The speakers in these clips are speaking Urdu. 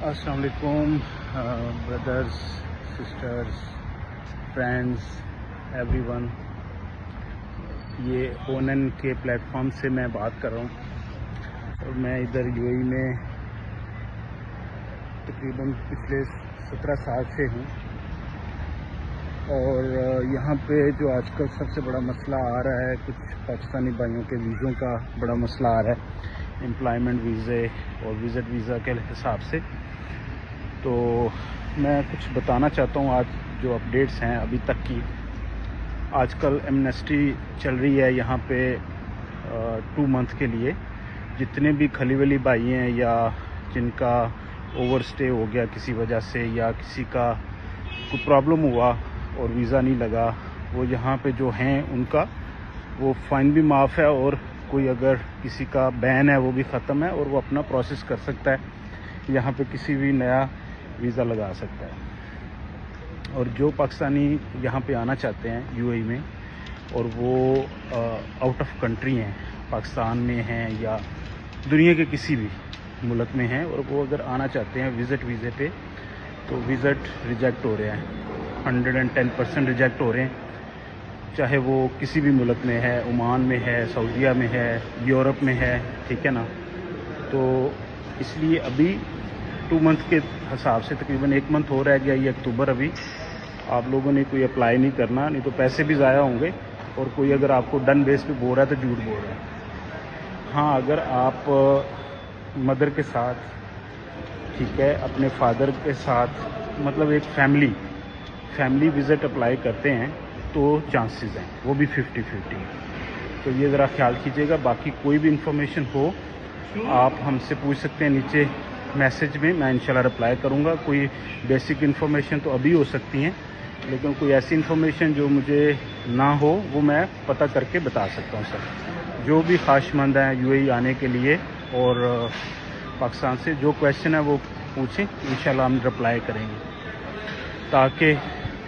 السلام علیکم brothers, sisters, friends, every one. یہ اونن کے پلیٹ فارم سے میں بات کر رہا ہوں اور میں ادھر یو اے ای میں تقریباً پچھلے 17 سال سے ہوں. اور یہاں پہ جو آج کل سب سے بڑا مسئلہ آ رہا ہے، کچھ پاکستانی بھائیوں کے ویزوں کا بڑا مسئلہ آ رہا ہے، امپلائمنٹ ویزے اور وزٹ ویزا کے حساب سے. تو میں کچھ بتانا چاہتا ہوں آج جو اپڈیٹس ہیں ابھی تک کی. آج کل ایمنسٹی چل رہی ہے یہاں پہ 2 منتھ کے لیے. جتنے بھی کھلی ولی بھائی ہیں یا جن کا اوور سٹے ہو گیا کسی وجہ سے، یا کسی کا کوئی پرابلم ہوا اور ویزا نہیں لگا، وہ یہاں پہ جو ہیں ان کا وہ فائن بھی معاف ہے، اور کوئی اگر کسی کا بین ہے وہ بھی ختم ہے اور وہ اپنا پروسیس کر سکتا ہے، یہاں پہ کسی بھی نیا ویزا لگا سکتا ہے. اور جو پاکستانی یہاں پہ آنا چاہتے ہیں یو اے ای میں اور وہ آؤٹ آف کنٹری ہیں، پاکستان میں ہیں یا دنیا کے کسی بھی ملک میں ہیں، اور وہ اگر آنا چاہتے ہیں وزٹ ویزے پہ، تو وزٹ ریجیکٹ ہو رہے ہیں، 110% ریجیکٹ ہو رہے ہیں، چاہے وہ کسی بھی ملک میں ہے، عمان میں ہے، سعودیہ میں ہے، یورپ میں ہے، ٹھیک ہے نا. تو اس لیے ابھی 2 منتھ کے حساب سے تقریباً 1 منتھ ہو رہ گیا، یہ اکتوبر. ابھی آپ لوگوں نے کوئی اپلائی نہیں کرنا، نہیں تو پیسے بھی ضائع ہوں گے، اور کوئی اگر آپ کو ڈن بیس پہ بول رہا ہے تو جھوٹ بول رہا ہے. ہاں، اگر آپ مدر کے ساتھ، ٹھیک ہے، اپنے فادر کے ساتھ، مطلب ایک فیملی وزٹ اپلائی کرتے ہیں تو چانسز ہیں، وہ بھی 50-50. تو یہ ذرا خیال کیجیے گا. باقی کوئی بھی انفارمیشن ہو آپ ہم سے پوچھ سکتے ہیں نیچے میسج میں انشاءاللہ رپلائی کروں گا. کوئی بیسک انفارمیشن تو ابھی ہو سکتی ہیں، لیکن کوئی ایسی انفارمیشن جو مجھے نہ ہو وہ میں پتہ کر کے بتا سکتا ہوں. سر، جو بھی خواہش مند ہیں یو اے ای آنے کے لیے اور پاکستان سے، جو کویشچن ہے وہ پوچھیں، انشاءاللہ ہم رپلائی کریں گے، تاکہ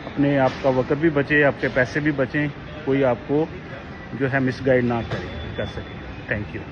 اپنے آپ کا وقت بھی بچے، آپ کے پیسے بھی بچیں، کوئی آپ کو جو ہے مس گائیڈ نہ کر سکے. Thank you.